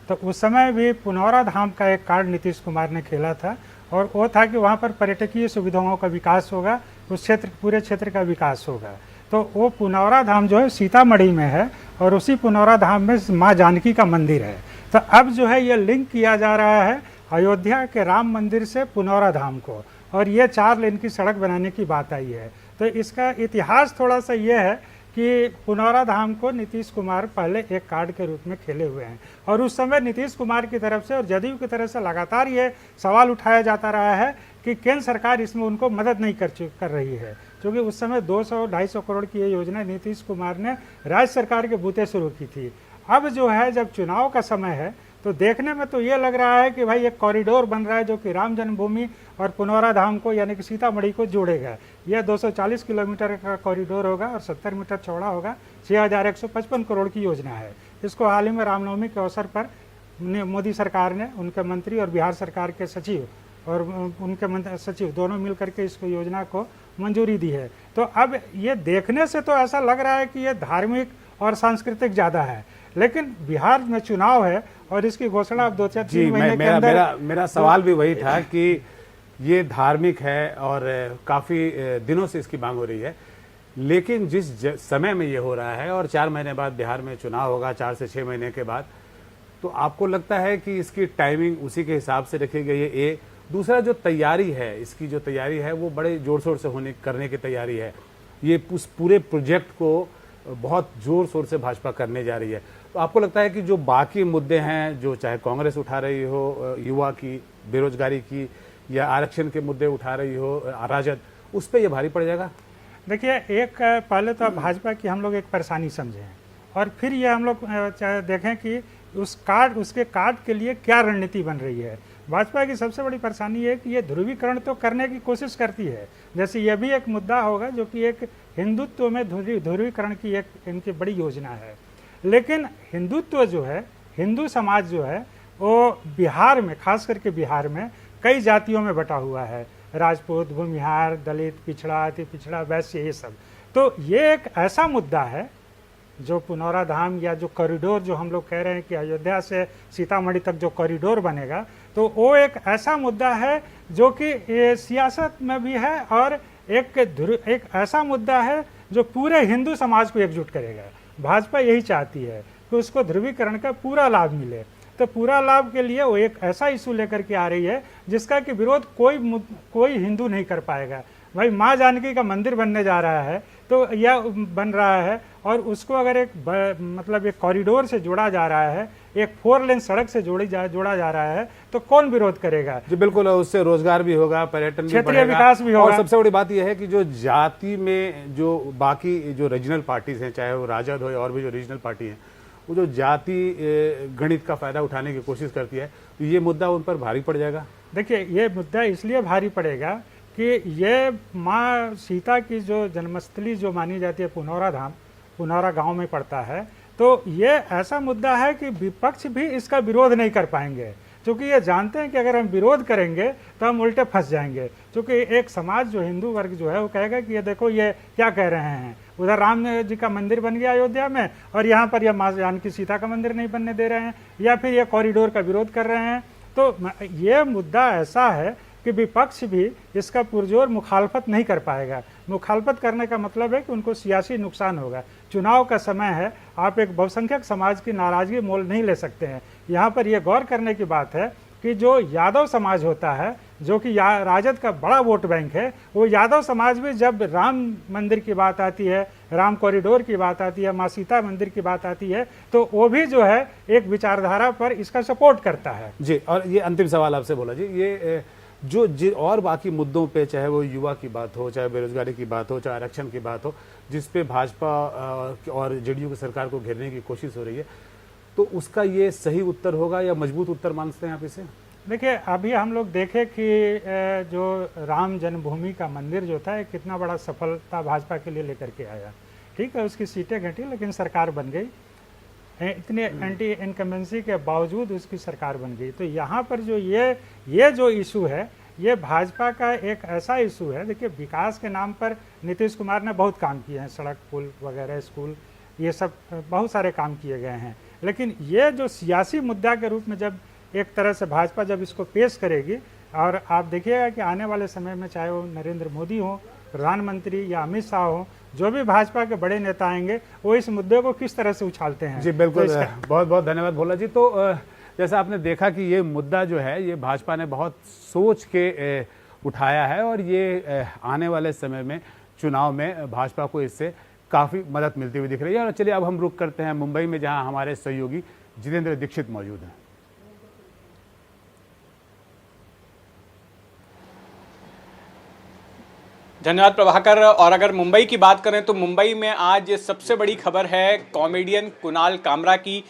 तो उस समय भी पुनौरा धाम का एक कार्ड नीतीश कुमार ने खेला था और वो था कि वहाँ पर पर्यटकीय सुविधाओं का विकास होगा, उस क्षेत्र पूरे क्षेत्र का विकास होगा। तो वो पुनौरा धाम जो है सीतामढ़ी में है और उसी पुनौरा धाम में माँ जानकी का मंदिर है। तो अब जो है ये लिंक किया जा रहा है अयोध्या के राम मंदिर से पुनौरा धाम को, और ये 4 लेन की सड़क बनाने की बात आई है। तो इसका इतिहास थोड़ा सा ये है कि पुनौरा धाम को नीतीश कुमार पहले एक कार्ड के रूप में खेले हुए हैं और उस समय नीतीश कुमार की तरफ से और जदयू की तरफ से लगातार ये सवाल उठाया जाता रहा है कि केंद्र सरकार इसमें उनको मदद नहीं कर रही है, क्योंकि उस समय 200-250 करोड़ की ये योजना नीतीश कुमार ने राज्य सरकार के बूते शुरू की थी। अब जो है जब चुनाव का समय है तो देखने में तो ये लग रहा है कि भाई एक कॉरिडोर बन रहा है जो कि राम जन्मभूमि और पुनौरा धाम को यानी कि सीतामढ़ी को जोड़ेगा। यह 240 किलोमीटर का कॉरिडोर होगा और 70 मीटर चौड़ा होगा। 6155 करोड़ की योजना है। इसको हाल ही में रामनवमी के अवसर पर मोदी सरकार ने, उनके मंत्री और बिहार सरकार के सचिव और उनके सचिव दोनों मिल करके इसको योजना को मंजूरी दी है। तो अब ये देखने से तो ऐसा लग रहा है कि ये धार्मिक और सांस्कृतिक ज़्यादा है, लेकिन बिहार में चुनाव है और इसकी घोषणा अब 2-3 महीने के अंदर। मेरा सवाल भी वही था कि ये धार्मिक है और काफ़ी दिनों से इसकी मांग हो रही है, लेकिन जिस समय में ये हो रहा है और 4 महीने बाद बिहार में चुनाव होगा, 4 से 6 महीने के बाद, तो आपको लगता है कि इसकी टाइमिंग उसी के हिसाब से रखी गई है? दूसरा जो तैयारी है, इसकी जो तैयारी है वो बड़े जोर शोर से करने की तैयारी है। ये उस पूरे प्रोजेक्ट को बहुत जोर शोर से भाजपा करने जा रही है। तो आपको लगता है कि जो बाकी मुद्दे हैं, जो चाहे कांग्रेस उठा रही हो, युवा की, बेरोजगारी की, या आरक्षण के मुद्दे उठा रही हो राजद, उस पर यह भारी पड़ जाएगा? देखिए, एक पहले तो भाजपा की हम लोग एक परेशानी समझें और फिर ये हम लोग देखें कि उसके कार्ड के लिए क्या रणनीति बन रही है। भाजपा की सबसे बड़ी परेशानी है कि ये ध्रुवीकरण तो करने की कोशिश करती है, जैसे ये भी एक मुद्दा होगा जो कि एक हिंदुत्व में ध्रुवीकरण की एक इनकी बड़ी योजना है। लेकिन हिंदुत्व जो है, हिंदू समाज जो है वो बिहार में, खास करके बिहार में कई जातियों में बटा हुआ है, राजपूत, भूमिहार, दलित, पिछड़ा, अति पिछड़ा, वैश्य, ये सब। तो ये एक ऐसा मुद्दा है जो पुनौरा धाम या जो कॉरिडोर जो हम लोग कह रहे हैं कि अयोध्या से सीतामढ़ी तक जो कॉरिडोर बनेगा, तो वो एक ऐसा मुद्दा है जो कि सियासत में भी है और एक ऐसा मुद्दा है जो पूरे हिंदू समाज को एकजुट करेगा। भाजपा यही चाहती है कि उसको ध्रुवीकरण का पूरा लाभ मिले। तो पूरा लाभ के लिए वो एक ऐसा इशू लेकर के आ रही है जिसका कि विरोध कोई हिंदू नहीं कर पाएगा। भाई माँ जानकी का मंदिर बनने जा रहा है, तो यह बन रहा है और उसको अगर एक कॉरिडोर से जोड़ा जा रहा है, एक 4 लेन सड़क से जोड़ा जा रहा है, तो कौन विरोध करेगा? जी बिल्कुल, उससे रोजगार भी होगा, पर्यटन भी क्षेत्रीय विकास भी होगा। और सबसे बड़ी बात यह है कि जो जाति में जो बाकी जो रीजनल पार्टीज हैं, चाहे वो राजद हो और भी जो रीजनल पार्टी हैं, वो जो जाति गणित का फायदा उठाने की कोशिश करती है, तो ये मुद्दा उन पर भारी पड़ जाएगा। देखिए, ये मुद्दा इसलिए भारी पड़ेगा कि ये माँ सीता की जो जन्मस्थली जो मानी जाती है पुनौरा धाम, पुनौरा गांव में पड़ता है, तो ये ऐसा मुद्दा है कि विपक्ष भी इसका विरोध नहीं कर पाएंगे, क्योंकि ये जानते हैं कि अगर हम विरोध करेंगे तो हम उल्टे फंस जाएंगे। क्योंकि एक समाज जो हिंदू वर्ग जो है वो कहेगा कि ये देखो ये क्या कह रहे हैं, उधर राम जी का मंदिर बन गया अयोध्या में और यहाँ पर यह माँ जानकी सीता का मंदिर नहीं बनने दे रहे हैं, या फिर ये कॉरिडोर का विरोध कर रहे हैं। तो ये मुद्दा ऐसा है कि विपक्ष भी इसका पुरजोर मुखालफत नहीं कर पाएगा। मुखालफत करने का मतलब है कि उनको सियासी नुकसान होगा। चुनाव का समय है, आप एक बहुसंख्यक समाज की नाराजगी मोल नहीं ले सकते हैं। यहाँ पर यह गौर करने की बात है कि जो यादव समाज होता है, जो कि राजद का बड़ा वोट बैंक है, वो यादव समाज में जब राम मंदिर की बात आती है, राम कॉरिडोर की बात आती है, माँ सीता मंदिर की बात आती है, तो वो भी जो है एक विचारधारा पर इसका सपोर्ट करता है। जी, और ये अंतिम सवाल आपसे बोला जी, ये जो और बाकी मुद्दों पे, चाहे वो युवा की बात हो, चाहे बेरोजगारी की बात हो, चाहे आरक्षण की बात हो, जिस पे भाजपा और जेडीयू की सरकार को घेरने की कोशिश हो रही है, तो उसका ये सही उत्तर होगा या मजबूत उत्तर मानते हैं आप इसे? देखिए, अभी हम लोग देखें कि जो राम जन्मभूमि का मंदिर जो था, कितना बड़ा सफलता भाजपा के लिए लेकर के आया। ठीक है, उसकी सीटें घटी लेकिन सरकार बन गई, इतने एंटी इनकम्बेंसी के बावजूद उसकी सरकार बन गई। तो यहाँ पर जो ये जो इशू है, ये भाजपा का एक ऐसा इशू है। देखिए, विकास के नाम पर नीतीश कुमार ने बहुत काम किए हैं, सड़क, पुल वगैरह, स्कूल, ये सब बहुत सारे काम किए गए हैं। लेकिन ये जो सियासी मुद्दा के रूप में जब एक तरह से भाजपा जब इसको पेश करेगी, और आप देखिएगा कि आने वाले समय में चाहे वो नरेंद्र मोदी हो, प्रधानमंत्री, या अमित शाह हो, जो भी भाजपा के बड़े नेता आएंगे, वो इस मुद्दे को किस तरह से उछालते हैं। जी बिल्कुल, तो बहुत बहुत धन्यवाद भोला जी। तो जैसा आपने देखा कि ये मुद्दा जो है, ये भाजपा ने बहुत सोच के उठाया है, और ये आने वाले समय में चुनाव में भाजपा को इससे काफ़ी मदद मिलती हुई दिख रही है। और चलिए अब हम रुक करते हैं मुंबई में, जहां हमारे सहयोगी जितेंद्र दीक्षित मौजूद हैं। धन्यवाद प्रभाकर। और अगर मुंबई की बात करें तो मुंबई में आज सबसे बड़ी खबर है कॉमेडियन कुणाल कामरा की।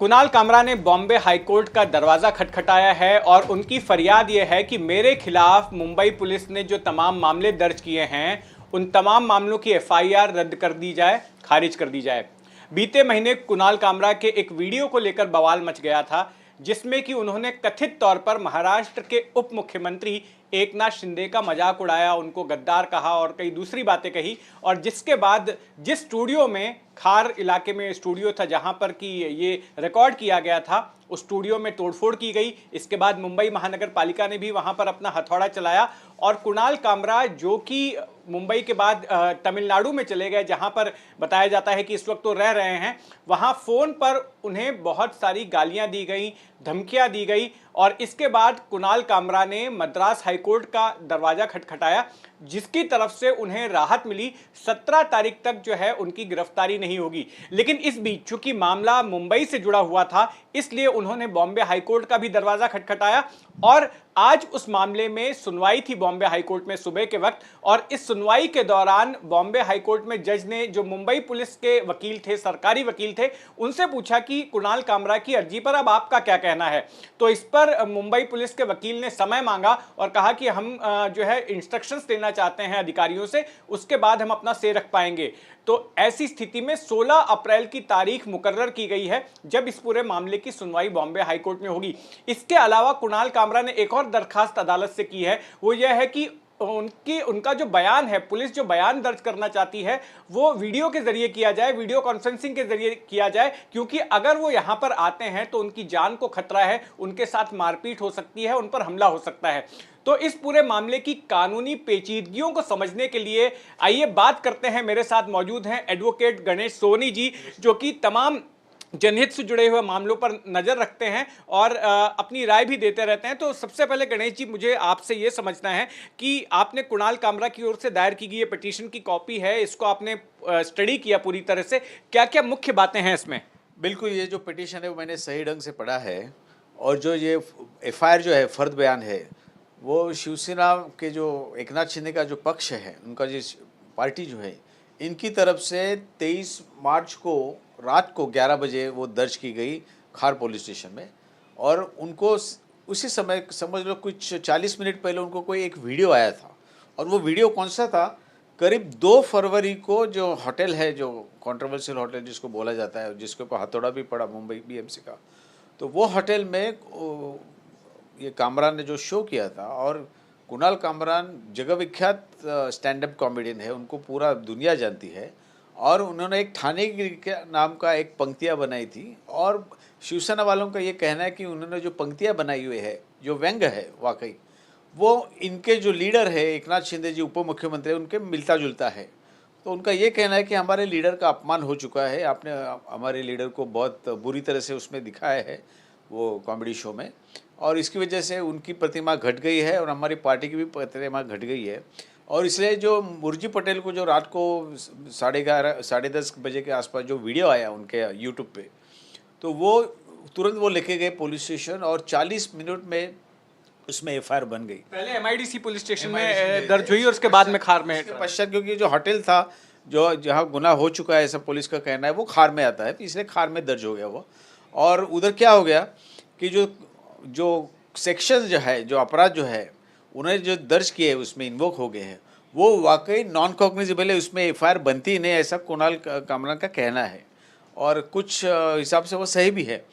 कुणाल कामरा ने बॉम्बे हाईकोर्ट का दरवाज़ा खटखटाया है और उनकी फरियाद यह है कि मेरे खिलाफ मुंबई पुलिस ने जो तमाम मामले दर्ज किए हैं, उन तमाम मामलों की एफआईआर रद्द कर दी जाए, खारिज कर दी जाए। बीते महीने कुणाल कामरा के एक वीडियो को लेकर बवाल मच गया था, जिसमें कि उन्होंने कथित तौर पर महाराष्ट्र के उप मुख्यमंत्री एकनाथ शिंदे का मजाक उड़ाया, उनको गद्दार कहा और कई दूसरी बातें कही। और जिसके बाद जिस स्टूडियो में, खार इलाके में स्टूडियो था जहां पर कि ये रिकॉर्ड किया गया था, उस स्टूडियो में तोड़फोड़ की गई। इसके बाद मुंबई महानगर पालिका ने भी वहां पर अपना हथौड़ा चलाया और कुणाल कामरा, जो कि मुंबई के बाद तमिलनाडु में चले गए, जहां पर बताया जाता है कि इस वक्त तो रह रहे हैं, वहां फोन पर उन्हें बहुत सारी गालियां दी गई, धमकियां दी गई। और इसके बाद कुणाल कामरा ने मद्रास हाईकोर्ट का दरवाजा खटखटाया, जिसकी तरफ से उन्हें राहत मिली। 17 तारीख तक जो है उनकी गिरफ्तारी नहीं होगी। लेकिन इस बीच चूंकि मामला मुंबई से जुड़ा हुआ था, इसलिए उन्होंने बॉम्बे हाईकोर्ट का भी दरवाजा खटखटाया और आज उस मामले में सुनवाई थी बॉम्बे हाईकोर्ट में सुबह के वक्त। और इस सुनवाई के दौरान बॉम्बे हाईकोर्ट में जज ने, जो मुंबई पुलिस के वकील थे, सरकारी वकील थे, उनसे पूछा कि कुणाल कामरा की अर्जी पर अब आपका क्या कहना है। तो इस पर मुंबई पुलिस के वकील ने समय मांगा और कहा कि हम जो है इंस्ट्रक्शंस लेना चाहते हैं अधिकारियों से, उसके बाद हम अपना से रख पाएंगे। तो ऐसी स्थिति में 16 अप्रैल की तारीख मुकर्रर की गई है, जब इस पूरे मामले की सुनवाई बॉम्बे हाईकोर्ट में होगी। इसके अलावा कुणाल कामरा ने एक और दरखास्त अदालत से की है, वो यह है कि उनका जो बयान है, पुलिस जो बयान दर्ज करना चाहती है, वो वीडियो के जरिए किया जाए, वीडियो कॉन्फ्रेंसिंग के जरिए किया जाए, क्योंकि अगर वो यहां पर आते हैं तो उनकी जान को खतरा है, उनके साथ मारपीट हो सकती है, उन पर हमला हो सकता है। तो इस पूरे मामले की कानूनी पेचीदगियों को समझने के लिए आइए बात करते हैं। मेरे साथ मौजूद हैं एडवोकेट गणेश सोनी जी, जो कि तमाम जनहित से जुड़े हुए मामलों पर नज़र रखते हैं और अपनी राय भी देते रहते हैं। तो सबसे पहले गणेश जी, मुझे आपसे ये समझना है कि आपने कुणाल कामरा की ओर से दायर की गई ये पिटीशन की कॉपी है, इसको आपने स्टडी किया पूरी तरह से, क्या क्या मुख्य बातें हैं इसमें? बिल्कुल, ये जो पिटीशन है वो मैंने सही ढंग से पढ़ा है, और जो ये एफआईआर जो है, फर्द बयान है, वो शिवसेना के जो एकनाथ शिंदे का जो पक्ष है, उनका जो पार्टी जो है, इनकी तरफ से 23 मार्च को रात को 11 बजे वो दर्ज की गई खार पुलिस स्टेशन में। और उनको उसी समय समझ लो कुछ 40 मिनट पहले उनको कोई एक वीडियो आया था, और वो वीडियो कौन सा था, करीब 2 फरवरी को जो होटल है, जो कंट्रोवर्शियल होटल जिसको बोला जाता है, जिसके ऊपर हथौड़ा भी पड़ा मुंबई बीएमसी का, तो वो होटल में ये कामरा ने जो शो किया था। और कुणाल कामरा जगह विख्यात स्टैंड अप कॉमेडियन है, उनको पूरा दुनिया जानती है, और उन्होंने एक ठाणे के नाम का एक पंक्तियाँ बनाई थी। और शिवसेना वालों का ये कहना है कि उन्होंने जो पंक्तियाँ बनाई हुई है, जो व्यंग है वाकई, वो इनके जो लीडर है एकनाथ शिंदे जी उप मुख्यमंत्री उनके मिलता जुलता है। तो उनका ये कहना है कि हमारे लीडर का अपमान हो चुका है, आपने हमारे लीडर को बहुत बुरी तरह से उसमें दिखाया है वो कॉमेडी शो में, और इसकी वजह से उनकी प्रतिमा घट गई है और हमारी पार्टी की भी प्रतिमा घट गई है। और इसलिए जो मुर्जी पटेल को जो रात को 11:30 10:30 बजे के आसपास जो वीडियो आया उनके यूट्यूब पे, तो वो तुरंत वो लेके गए पुलिस स्टेशन और 40 मिनट में उसमें एफआईआर बन गई। पहले एमआईडीसी पुलिस स्टेशन में दर्ज हुई और उसके बाद में खार में। इसके पश्चात क्योंकि जो होटल था जो जहाँ गुनाह हो चुका है ऐसा पुलिस का कहना है, वो खार में आता है, तो इसलिए खार में दर्ज हो गया वो। और उधर क्या हो गया कि जो सेक्शन जो है, जो अपराध जो है उन्हें जो दर्ज किए उसमें इन्वोक हो गए हैं, वो वाकई नॉन कॉग्निजेबल है, उसमें एफआईआर बनती ही नहीं, ऐसा कुणाल कामरा का कहना है। और कुछ हिसाब से वो सही भी है।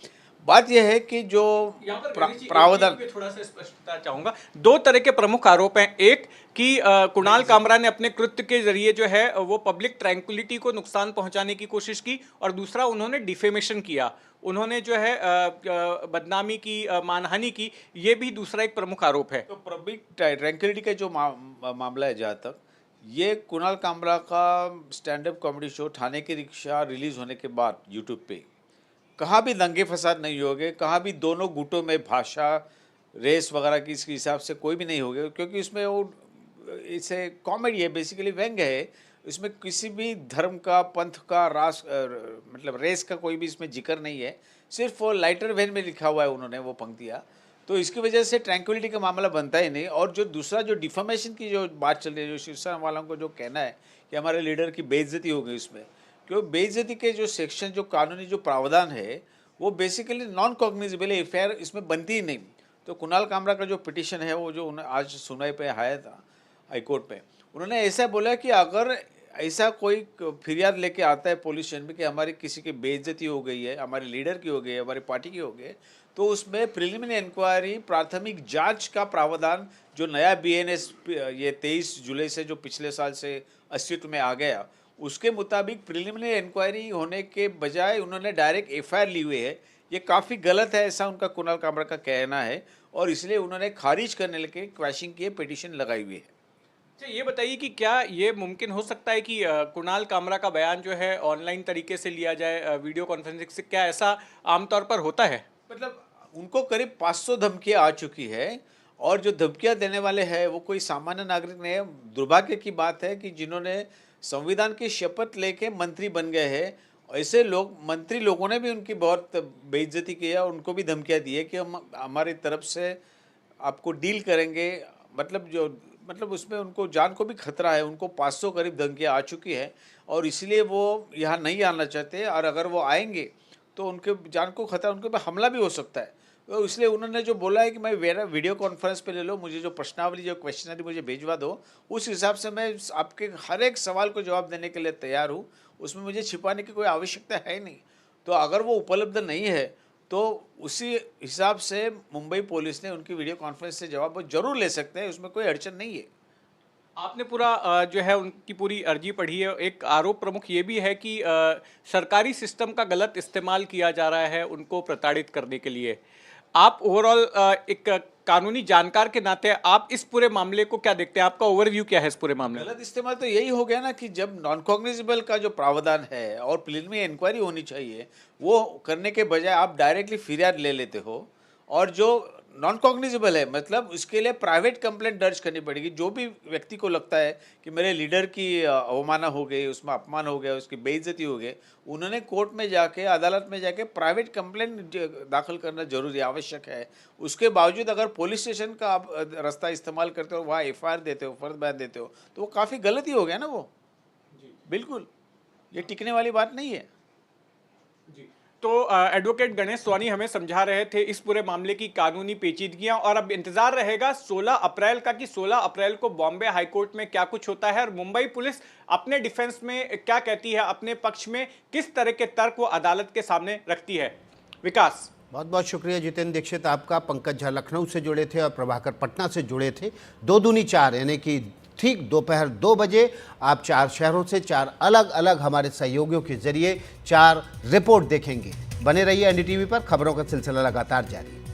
बात यह है कि जो प्रावधान, थोड़ा सा स्पष्टता चाहूंगा, दो तरह के प्रमुख आरोप हैं। एक कि कुणाल कामरा ने अपने कृत्य के जरिए जो है वो पब्लिक ट्रैंक्विलिटी को नुकसान पहुंचाने की कोशिश की, और दूसरा उन्होंने डिफेमेशन किया, उन्होंने जो है बदनामी की, मानहानि की, ये भी दूसरा एक प्रमुख आरोप है। तो पब्लिक ट्रैंक्विलिटी का जो मामला है, जहाँ तक ये कुणाल कामरा का stand up comedy show Thane की रिक्शा रिलीज होने के बाद यूट्यूब पे कहाँ भी दंगे फसाद नहीं हो गए, कहाँ भी दोनों गुटों में भाषा रेस वगैरह की इसके हिसाब से कोई भी नहीं हो गया, क्योंकि उसमें वो इसे कॉमेडी है, बेसिकली व्यंग्य है। इसमें किसी भी धर्म का, पंथ का, मतलब रेस का कोई भी इसमें जिक्र नहीं है, सिर्फ वो लाइटर वेन में लिखा हुआ है उन्होंने वो पंक्तियाँ। तो इसकी वजह से ट्रैंक्विलिटी का मामला बनता ही नहीं। और जो दूसरा जो डिफॉर्मेशन की जो बात चल रही है, जो शिवसेना वालों को जो कहना है कि हमारे लीडर की बेइज्जती हो गई उसमें, क्योंकि बेइज्जती के जो सेक्शन, जो कानूनी जो प्रावधान है, वो बेसिकली नॉन कॉग्निजेबल एफआईआर इसमें बनती ही नहीं। तो कुणाल कामरा का जो पिटिशन है, वो जो आज सुनवाई पे आया था हाईकोर्ट पे, उन्होंने ऐसा बोला कि अगर ऐसा कोई फिरियाद लेके आता है पुलिस स्टेशन में कि हमारी किसी की बेइज्जती हो गई है, हमारे लीडर की हो गई है, हमारी पार्टी की हो गई है, तो उसमें प्रिलिमिनरी इंक्वायरी, प्राथमिक जांच का प्रावधान जो नया बीएनएस ये 23 जुलाई से जो पिछले साल से अस्तित्व में आ गया, उसके मुताबिक प्रिलिमिनरी इंक्वायरी होने के बजाय उन्होंने डायरेक्ट एफआईआर ली हुई है। ये काफ़ी गलत है, ऐसा उनका कुणाल कामरा का कहना है, और इसलिए उन्होंने खारिज करने के क्वैशिंग की पिटीशन लगाई हुई है। अच्छा, ये बताइए कि क्या ये मुमकिन हो सकता है कि कुणाल कामरा का बयान जो है ऑनलाइन तरीके से लिया जाए, वीडियो कॉन्फ्रेंसिंग से? क्या ऐसा आमतौर पर होता है? मतलब उनको करीब 500 धमकियाँ आ चुकी है, और जो धमकियाँ देने वाले हैं वो कोई सामान्य नागरिक नहीं है। दुर्भाग्य की बात है कि जिन्होंने संविधान की शपथ लेके मंत्री बन गए हैं, ऐसे लोग, मंत्री लोगों ने भी उनकी बहुत बेइज्जती की है, उनको भी धमकियाँ दी है कि हम हमारी तरफ से आपको डील करेंगे। मतलब उसमें उनको जान को भी खतरा है। उनको 500 करीब धमकियाँ आ चुकी है, और इसलिए वो यहाँ नहीं आना चाहते, और अगर वो आएंगे तो उनके जान को खतरा, उनके ऊपर हमला भी हो सकता है। तो इसलिए उन्होंने जो बोला है कि मैं वीडियो कॉन्फ्रेंस पे ले लो, मुझे जो प्रश्नावली, जो क्वेश्चनरी मुझे भेजवा दो, उस हिसाब से मैं आपके हर एक सवाल को जवाब देने के लिए तैयार हूँ, उसमें मुझे छिपाने की कोई आवश्यकता है नहीं। तो अगर वो उपलब्ध नहीं है तो उसी हिसाब से मुंबई पुलिस ने उनकी वीडियो कॉन्फ्रेंस से जवाब वो जरूर ले सकते हैं, उसमें कोई अड़चन नहीं है। आपने पूरा जो है उनकी पूरी अर्जी पढ़ी है। एक आरोप प्रमुख ये भी है कि सरकारी सिस्टम का गलत इस्तेमाल किया जा रहा है उनको प्रताड़ित करने के लिए। आप ओवरऑल एक कानूनी जानकार के नाते आप इस पूरे मामले को क्या देखते हैं? आपका ओवरव्यू क्या है इस पूरे मामले में? गलत इस्तेमाल तो यही हो गया ना कि जब नॉन कॉग्निजेबल का जो प्रावधान है और प्रिलिमिनरी इंक्वायरी होनी चाहिए, वो करने के बजाय आप डायरेक्टली फिरियाद ले लेते हो, और जो नॉन कॉग्निजेबल है मतलब उसके लिए प्राइवेट कंप्लेंट दर्ज करनी पड़ेगी। जो भी व्यक्ति को लगता है कि मेरे लीडर की अवमानना हो गई, उसमें अपमान हो गया, उसकी बेइज्जती हो गई, उन्होंने कोर्ट में जाके, अदालत में जाके प्राइवेट कंप्लेंट दाखिल करना जरूरी आवश्यक है। उसके बावजूद अगर पुलिस स्टेशन का आप रास्ता इस्तेमाल करते हो, वहाँ एफआईआर देते हो, फर्द बयान देते हो, तो वो काफ़ी गलती हो गया ना वो। बिल्कुल ये टिकने वाली बात नहीं है। तो एडवोकेट गणेश सोनी हमें समझा रहे थे इस पूरे मामले की कानूनी पेचीदगियां, और अब इंतजार रहेगा 16 अप्रैल का कि 16 अप्रैल को बॉम्बे हाईकोर्ट में क्या कुछ होता है और मुंबई पुलिस अपने डिफेंस में क्या कहती है, अपने पक्ष में किस तरह के तर्क वो अदालत के सामने रखती है। विकास, बहुत बहुत शुक्रिया जितेंद्र दीक्षित आपका। पंकज झा लखनऊ से जुड़े थे और प्रभाकर पटना से जुड़े थे। 2 दूनी 4 यानी कि ठीक दोपहर 2 बजे आप 4 शहरों से 4 अलग अलग हमारे सहयोगियों के जरिए 4 रिपोर्ट देखेंगे। बने रहिए एनडीटीवी पर, खबरों का सिलसिला लगातार जारी।